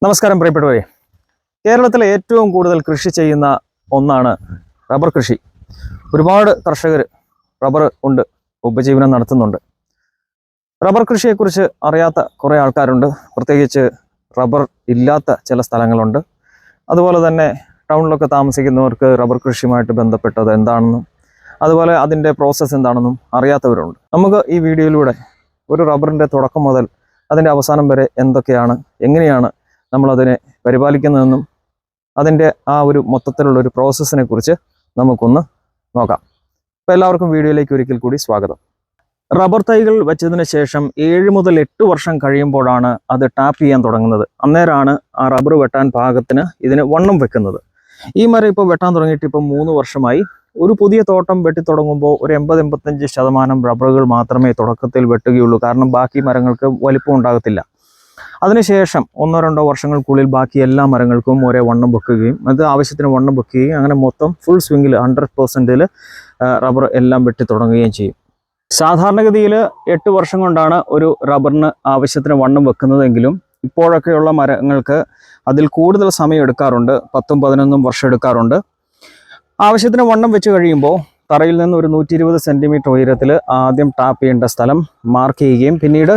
നമസ്കാരം പ്രിയപ്പെട്ടവരെ. കേരളത്തിലെ ഏറ്റവും കൂടുതൽ കൃഷി ചെയ്യുന്ന ഒന്നാണ് റബ്ബർ കൃഷി. ഒരുപാട് കർഷകർ റബ്ബർ കൊണ്ട് ഉപജീവനം നടത്തുന്നുണ്ട്. റബ്ബർ കൃഷിയെക്കുറിച്ച് അറിയാത്ത കുറേ ആൾക്കാരുണ്ട്. പ്രത്യേകിച്ച് റബ്ബർ ഇല്ലാത്ത ചില സ്ഥലങ്ങളുണ്ട്. അതുപോലെ തന്നെ ടൗണിലൊക്കെ താമസിക്കുന്നവർക്ക് റബ്ബർ കൃഷിയുമായിട്ട് ബന്ധപ്പെട്ടത് എന്താണെന്നും അതുപോലെ അതിൻ്റെ പ്രോസസ്സ് എന്താണെന്നും അറിയാത്തവരുണ്ട്. നമുക്ക് ഈ വീഡിയോയിലൂടെ ഒരു റബ്ബറിൻ്റെ തുടക്കം മുതൽ അതിൻ്റെ അവസാനം വരെ എന്തൊക്കെയാണ്, എങ്ങനെയാണ് നമ്മളതിനെ പരിപാലിക്കുന്നതെന്നും അതിൻ്റെ ആ ഒരു മൊത്തത്തിലുള്ളൊരു പ്രോസസ്സിനെ കുറിച്ച് നമുക്കൊന്ന് നോക്കാം. അപ്പോൾ എല്ലാവർക്കും വീഡിയോയിലേക്ക് ഒരിക്കൽ കൂടി സ്വാഗതം. റബ്ബർ തൈകൾ വെച്ചതിന് ശേഷം 7 മുതൽ 8 വർഷം കഴിയുമ്പോഴാണ് അത് ടാപ്പ് ചെയ്യാൻ തുടങ്ങുന്നത്. അന്നേരമാണ് ആ റബ്ബർ വെട്ടാൻ പാകത്തിന് ഇതിന് വണ്ണം വെക്കുന്നത്. ഈ മരം ഇപ്പോൾ വെട്ടാൻ തുടങ്ങിയിട്ട് ഇപ്പോൾ 3 വർഷമായി. ഒരു പുതിയ തോട്ടം വെട്ടി തുടങ്ങുമ്പോൾ ഒരു 80-85% റബ്ബറുകൾ മാത്രമേ തുടക്കത്തിൽ വെട്ടുകയുള്ളൂ. കാരണം ബാക്കി മരങ്ങൾക്ക് വലിപ്പം ഉണ്ടാകത്തില്ല. അതിനുശേഷം 1-2 വർഷങ്ങൾക്കുള്ളിൽ ബാക്കി എല്ലാ മരങ്ങൾക്കും ഒരേ വണ്ണം വെക്കുകയും അത് ആവശ്യത്തിന് വണ്ണം വെക്കുകയും അങ്ങനെ മൊത്തം ഫുൾ സ്വിങ്ങിൽ 100% റബ്ബർ എല്ലാം വെട്ടി തുടങ്ങുകയും ചെയ്യും. സാധാരണഗതിയിൽ 8 വർഷം കൊണ്ടാണ് ഒരു റബ്ബറിന് ആവശ്യത്തിന് വണ്ണം വെക്കുന്നതെങ്കിലും ഇപ്പോഴൊക്കെയുള്ള മരങ്ങൾക്ക് അതിൽ കൂടുതൽ സമയം എടുക്കാറുണ്ട്. 10-11 വർഷം എടുക്കാറുണ്ട്. ആവശ്യത്തിന് വണ്ണം വെച്ച് കഴിയുമ്പോൾ തറയിൽ നിന്ന് ഒരു 120 സെൻറ്റിമീറ്റർ ഉയരത്തിൽ ആദ്യം ടാപ്പ് ചെയ്യേണ്ട സ്ഥലം മാർക്ക് ചെയ്യുകയും പിന്നീട്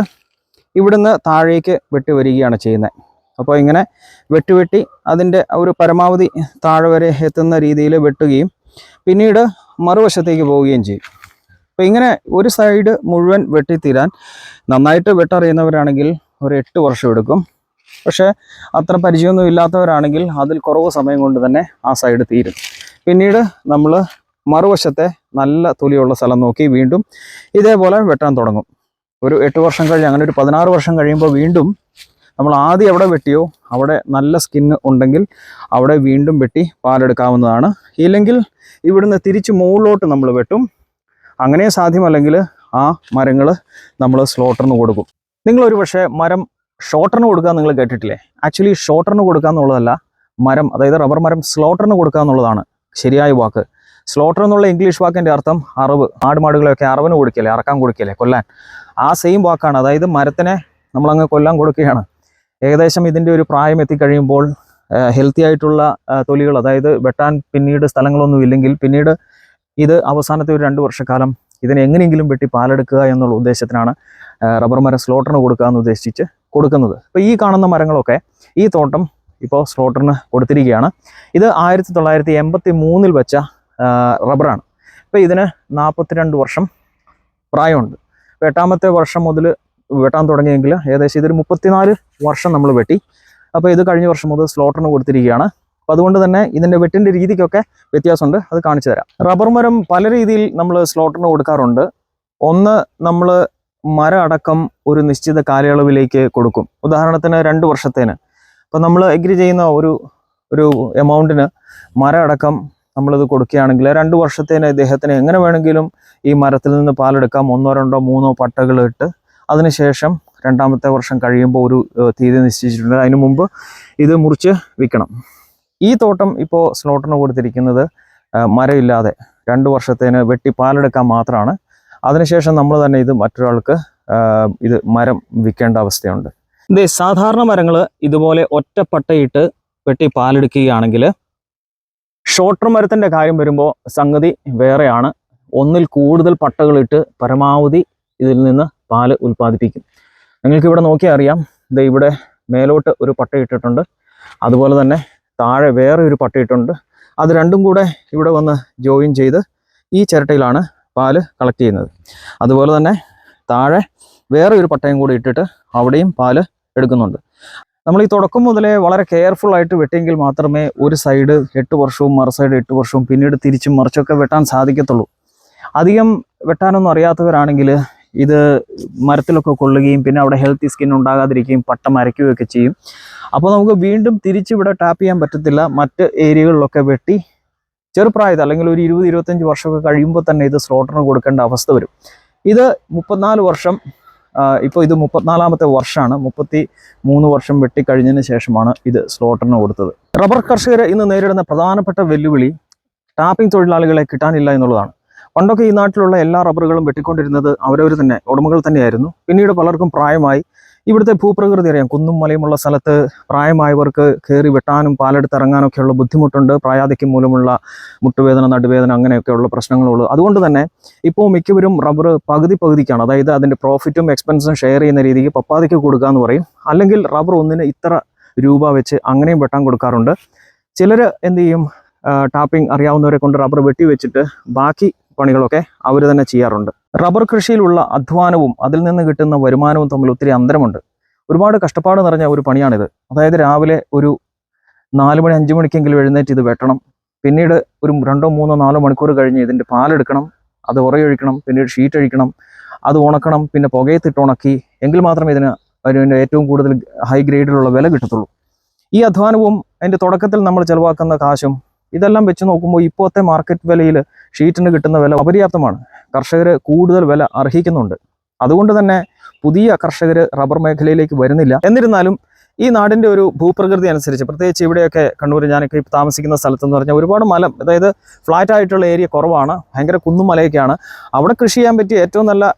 ഇവിടുന്ന് താഴേക്ക് വെട്ടി വരികയാണ് ചെയ്യുന്നത്. അപ്പോൾ ഇങ്ങനെ വെട്ടി അതിൻ്റെ ഒരു പരമാവധി താഴെ വരെ എത്തുന്ന രീതിയിൽ വെട്ടുകയും പിന്നീട് മറുവശത്തേക്ക് പോവുകയും ചെയ്യും. അപ്പോൾ ഇങ്ങനെ ഒരു സൈഡ് മുഴുവൻ വെട്ടിത്തീരാൻ നന്നായിട്ട് വെട്ടറിയുന്നവരാണെങ്കിൽ ഒരു 8 വർഷം എടുക്കും. പക്ഷേ അത്ര പരിചയമൊന്നും ഇല്ലാത്തവരാണെങ്കിൽ അതിൽ കുറവ് സമയം കൊണ്ട് തന്നെ ആ സൈഡ് തീരും. പിന്നീട് നമ്മൾ മറുവശത്തെ നല്ല തൊലിയുള്ള സ്ഥലം നോക്കി വീണ്ടും ഇതേപോലെ വെട്ടാൻ തുടങ്ങും. ഒരു 8 വർഷം കഴിഞ്ഞ് അങ്ങനെ ഒരു 16 വർഷം കഴിയുമ്പോൾ വീണ്ടും നമ്മൾ ആദ്യം എവിടെ വെട്ടിയോ അവിടെ നല്ല സ്കിന്ന് ഉണ്ടെങ്കിൽ അവിടെ വീണ്ടും വെട്ടി പാലെടുക്കാവുന്നതാണ്. ഇല്ലെങ്കിൽ ഇവിടുന്ന് തിരിച്ച് മുകളിലോട്ട് നമ്മൾ വെട്ടും. അങ്ങനെ സാധ്യമല്ലെങ്കിൽ ആ മരങ്ങൾ നമ്മൾ സ്ലോട്ടറിന് കൊടുക്കും. നിങ്ങളൊരു പക്ഷേ മരം ഷോട്ടറിന് കൊടുക്കുക നിങ്ങൾ കേട്ടിട്ടില്ലേ? ആക്ച്വലി ഷോട്ടറിന് കൊടുക്കുക എന്നുള്ളതല്ല, മരം അതായത് റബ്ബർ മരം സ്ലോട്ടറിന് കൊടുക്കുക എന്നുള്ളതാണ് ശരിയായ വാക്ക്. സ്ലോട്ടർ എന്നുള്ള ഇംഗ്ലീഷ് വാക്കിൻ്റെ അർത്ഥം അറവ്. ആടുമാടുകളെയൊക്കെ അറവിന് കൊടുക്കല്ലേ, അറക്കാൻ കൊടുക്കല്ലേ, കൊല്ലാൻ. ആ സെയിം വാക്കാണ്. അതായത് മരത്തിനെ നമ്മളങ്ങ് കൊല്ലാൻ കൊടുക്കുകയാണ്. ഏകദേശം ഇതിൻ്റെ ഒരു പ്രായം എത്തിക്കഴിയുമ്പോൾ ഹെൽത്തി ആയിട്ടുള്ള തൊലികൾ, അതായത് വെട്ടാൻ പിന്നീട് സ്ഥലങ്ങളൊന്നും ഇല്ലെങ്കിൽ പിന്നീട് ഇത് അവസാനത്തെ ഒരു 2 വർഷക്കാലം ഇതിനെ എങ്ങനെയെങ്കിലും വെട്ടി പാലെടുക്കുക എന്നുള്ള ഉദ്ദേശത്തിനാണ് റബ്ബർ മരം സ്ലോട്ടറിന് കൊടുക്കുക എന്ന് ഉദ്ദേശിച്ച് കൊടുക്കുന്നത്. ഇപ്പോൾ ഈ കാണുന്ന മരങ്ങളൊക്കെ ഈ തോട്ടം ഇപ്പോൾ സ്ലോട്ടറിന് കൊടുത്തിരിക്കുകയാണ്. ഇത് 1983 വെച്ച റബ്ബറാണ്. ഇപ്പോൾ ഇതിന് 42 വർഷം പ്രായമുണ്ട്. 8ാമത്തെ വർഷം മുതൽ വെട്ടാൻ തുടങ്ങിയെങ്കിൽ ഏകദേശം ഇതൊരു 34 വർഷം നമ്മൾ വെട്ടി. അപ്പോൾ ഇത് കഴിഞ്ഞ വർഷം മുതൽ സ്ലോട്ടറിന് കൊടുത്തിരിക്കുകയാണ്. അപ്പോൾ അതുകൊണ്ട് തന്നെ ഇതിൻ്റെ വെട്ടിൻ്റെ രീതിക്കൊക്കെ വ്യത്യാസമുണ്ട്. അത് കാണിച്ചു തരാം. റബ്ബർ മരം പല രീതിയിൽ നമ്മൾ സ്ലോട്ടറിന് കൊടുക്കാറുണ്ട്. ഒന്ന്, നമ്മൾ മരം അടക്കം ഒരു നിശ്ചിത കാലയളവിലേക്ക് കൊടുക്കും. ഉദാഹരണത്തിന് 2 വർഷത്തേന്. അപ്പോൾ നമ്മൾ എഗ്രി ചെയ്യുന്ന ഒരു എമൗണ്ടിന് മരം അടക്കം നമ്മളിത് കൊടുക്കുകയാണെങ്കിൽ 2 വർഷത്തേന് ഇദ്ദേഹത്തിന് എങ്ങനെ വേണമെങ്കിലും ഈ മരത്തിൽ നിന്ന് പാലെടുക്കാം. 1-2-3 പട്ടകൾ ഇട്ട് അതിനുശേഷം 2ാമത്തെ വർഷം കഴിയുമ്പോൾ ഒരു തീയതി നിശ്ചയിച്ചിട്ടുണ്ട്. അതിനു മുമ്പ് ഇത് മുറിച്ച് വിൽക്കണം. ഈ തോട്ടം ഇപ്പോൾ സ്ലോട്ടറിന് കൊടുത്തിരിക്കുന്നത് മരമില്ലാതെ 2 വർഷത്തേന് വെട്ടി പാലെടുക്കാൻ മാത്രമാണ്. അതിനുശേഷം നമ്മൾ തന്നെ ഇത് മറ്റൊരാൾക്ക് ഇത് മരം വിൽക്കേണ്ട അവസ്ഥയുണ്ട്. ഇതേ സാധാരണ മരങ്ങൾ ഇതുപോലെ ഒറ്റപ്പട്ടയിട്ട് വെട്ടി പാലെടുക്കുകയാണെങ്കിൽ ഷോർട്ടർ മരത്തിൻ്റെ കാര്യം വരുമ്പോൾ സംഗതി വേറെയാണ്. ഒന്നിൽ കൂടുതൽ പട്ടകളിട്ട് പരമാവധി ഇതിൽ നിന്ന് പാല് ഉൽപ്പാദിപ്പിക്കും. നിങ്ങൾക്ക് ഇവിടെ നോക്കിയാൽ അറിയാം. ഇത് ഇവിടെ മേലോട്ട് ഒരു പട്ട ഇട്ടിട്ടുണ്ട്, അതുപോലെ തന്നെ താഴെ വേറെ ഒരു പട്ടയിട്ടുണ്ട്. അത് രണ്ടും കൂടെ ഇവിടെ വന്ന് ജോയിൻ ചെയ്ത് ഈ ചിരട്ടയിലാണ് പാല് കളക്ട് ചെയ്യുന്നത്. അതുപോലെ തന്നെ താഴെ വേറെ ഒരു പട്ടയും കൂടി ഇട്ടിട്ട് അവിടെയും പാല് എടുക്കുന്നുണ്ട്. നമ്മൾ ഈ തുടക്കം മുതലേ വളരെ കെയർഫുൾ ആയിട്ട് വെട്ടിയെങ്കിൽ മാത്രമേ ഒരു സൈഡ് 8 വർഷവും മറു സൈഡ് 8 വർഷവും പിന്നീട് തിരിച്ചും മറിച്ചൊക്കെ വെട്ടാൻ സാധിക്കത്തുള്ളൂ. അധികം വെട്ടാനൊന്നും അറിയാത്തവരാണെങ്കിൽ ഇത് മരത്തിലൊക്കെ കൊള്ളുകയും പിന്നെ അവിടെ ഹെൽത്തി സ്കിൻ ഉണ്ടാകാതിരിക്കുകയും പട്ട മരയ്ക്കുകയൊക്കെ ചെയ്യും. അപ്പോൾ നമുക്ക് വീണ്ടും തിരിച്ചിവിടെ ടാപ്പ് ചെയ്യാൻ പറ്റത്തില്ല. മറ്റ് ഏരിയകളിലൊക്കെ വെട്ടി ചെറുപ്രായത്തിൽ അല്ലെങ്കിൽ ഒരു 20-25 വർഷമൊക്കെ കഴിയുമ്പോൾ തന്നെ ഇത് സ്ലോട്ടറിന് കൊടുക്കേണ്ട അവസ്ഥ വരും. ഇത് 34 വർഷം, ഇപ്പോൾ ഇത് 34ാമത്തെ വർഷമാണ്. 33 വർഷം വെട്ടിക്കഴിഞ്ഞതിന് ശേഷമാണ് ഇത് സ്ലോട്ടറിന് കൊടുത്തത്. റബ്ബർ കർഷകർ ഇന്ന് നേരിടുന്ന പ്രധാനപ്പെട്ട വെല്ലുവിളി ടാപ്പിംഗ് തൊഴിലാളികളെ കിട്ടാനില്ല എന്നുള്ളതാണ്. പണ്ടൊക്കെ ഈ നാട്ടിലുള്ള എല്ലാ റബ്ബറുകളും വെട്ടിക്കൊണ്ടിരുന്നത് അവരവർ തന്നെ, ഉടമകൾ തന്നെയായിരുന്നു. പിന്നീട് പലർക്കും പ്രായമായി ഇവിടുത്തെ ഭൂപ്രകൃതി അറിയാം. കുന്നും മലയുമുള്ള സ്ഥലത്ത് പ്രായമായവർക്ക് കയറി വെട്ടാനും പാലെടുത്തിറങ്ങാനൊക്കെയുള്ള ബുദ്ധിമുട്ടുണ്ട്. പ്രായാധിക്യം മൂലമുള്ള മുട്ടുവേദന, നടുവേദന അങ്ങനെയൊക്കെയുള്ള പ്രശ്നങ്ങളുള്ളൂ. അതുകൊണ്ട് തന്നെ ഇപ്പോൾ മിക്കവരും റബ്ബർ പകുതിക്കാണ്, അതായത് അതിൻ്റെ പ്രോഫിറ്റും എക്സ്പെൻസും ഷെയർ ചെയ്യുന്ന രീതിക്ക് പപ്പാതിക്ക് കൊടുക്കുക എന്ന് പറയും. അല്ലെങ്കിൽ റബ്ബർ ഒന്നിന് ഇത്ര രൂപ വെച്ച് അങ്ങനെയും വെട്ടാൻ കൊടുക്കാറുണ്ട്. ചിലർ എന്ത് ചെയ്യും, ടാപ്പിംഗ് അറിയാവുന്നവരെ കൊണ്ട് റബ്ബർ വെട്ടി വെച്ചിട്ട് ബാക്കി പണികളൊക്കെ അവർ തന്നെ ചെയ്യാറുണ്ട്. റബ്ബർ കൃഷിയിലുള്ള അധ്വാനവും അതിൽ നിന്ന് കിട്ടുന്ന വരുമാനവും തമ്മിൽ ഒത്തിരി അന്തരമുണ്ട്. ഒരുപാട് കഷ്ടപ്പാട് നിറഞ്ഞ ഒരു പണിയാണിത്. അതായത് രാവിലെ ഒരു 4 മണി 5 മണിക്കെങ്കിലും എഴുന്നേറ്റ് ഇത് വെട്ടണം. പിന്നീട് ഒരു 2 3 4 മണിക്കൂർ കഴിഞ്ഞ് ഇതിൻ്റെ പാലെടുക്കണം, അത് ഉറയൊഴിക്കണം, പിന്നീട് ഷീറ്റ് അഴിക്കണം, അത് ഉണക്കണം, പിന്നെ പുകയത്തിട്ട് ഉണക്കി എങ്കിൽ മാത്രമേ അതിന് ഏറ്റവും കൂടുതൽ ഹൈ ഗ്രേഡിലുള്ള വില കിട്ടത്തുള്ളൂ. ഈ അധ്വാനവും അതിൻ്റെ തുടക്കത്തിൽ നമ്മൾ ചിലവാക്കുന്ന കാശും ഇതെല്ലാം വെച്ച് നോക്കുമ്പോൾ ഇപ്പോഴത്തെ മാർക്കറ്റ് വിലയിൽ ഷീറ്റിന് കിട്ടുന്ന വില അപര്യാപ്തമാണ്. കർഷകർ കൂടുതൽ വില അർഹിക്കുന്നുണ്ട്. അതുകൊണ്ട് തന്നെ പുതിയ കർഷകർ റബ്ബർ മേഖലയിലേക്ക് വരുന്നില്ല. എന്നിരുന്നാലും ഈ നാടിൻ്റെ ഒരു ഭൂപ്രകൃതി അനുസരിച്ച്, പ്രത്യേകിച്ച് ഇവിടെയൊക്കെ കണ്ണൂർ ഞാനൊക്കെ ഇപ്പോൾ താമസിക്കുന്ന സ്ഥലത്തെന്ന് പറഞ്ഞാൽ ഒരുപാട് മലം, അതായത് ഫ്ലാറ്റ് ആയിട്ടുള്ള ഏരിയ കുറവാണ്, ഭയങ്കര കുന്നും മലയൊക്കെയാണ്. അവിടെ കൃഷി ചെയ്യാൻ പറ്റിയ ഏറ്റവും നല്ല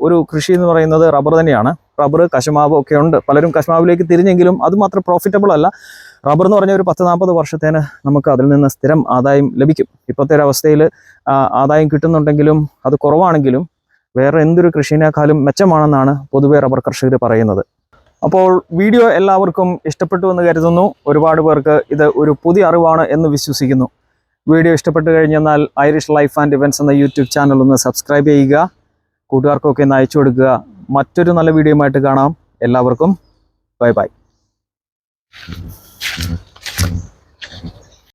ഒരു കൃഷി എന്ന് പറയുന്നത് റബ്ബർ തന്നെയാണ്. റബ്ബർ, കശുമാവ് ഒക്കെ ഉണ്ട്. പലരും കശുമാവിലേക്ക് തിരിഞ്ഞെങ്കിലും അത് മാത്രം പ്രോഫിറ്റബിൾ അല്ല. റബ്ബർ എന്ന് പറഞ്ഞാൽ ഒരു 10-40 വർഷത്തേന് നമുക്ക് അതിൽ നിന്ന് സ്ഥിരം ആദായം ലഭിക്കും. ഇപ്പോഴത്തെ ഒരു അവസ്ഥയിൽ ആദായം കിട്ടുന്നുണ്ടെങ്കിലും അത് കുറവാണെങ്കിലും വേറെ എന്തൊരു കൃഷിയേക്കാളും മെച്ചമാണെന്നാണ് പൊതുവെ റബ്ബർ കർഷകർ പറയുന്നത്. അപ്പോൾ വീഡിയോ എല്ലാവർക്കും ഇഷ്ടപ്പെട്ടു എന്ന് കരുതുന്നു. ഒരുപാട് പേർക്ക് ഇത് ഒരു പുതിയ അറിവാണ് എന്ന് വിശ്വസിക്കുന്നു. വീഡിയോ ഇഷ്ടപ്പെട്ടു കഴിഞ്ഞെന്നാൽ ഐറിഷ് ലൈഫ് ആൻഡ് ഇവൻറ്റ്സ് എന്ന യൂട്യൂബ് ചാനൽ ഒന്ന് സബ്സ്ക്രൈബ് ചെയ്യുക, കൂട്ടുകാർക്കൊക്കെ ഒന്ന് അയച്ചു കൊടുക്കുക. മറ്റൊരു നല്ല വീഡിയോയുമായിട്ട് കാണാം. എല്ലാവർക്കും ബൈ ബൈ.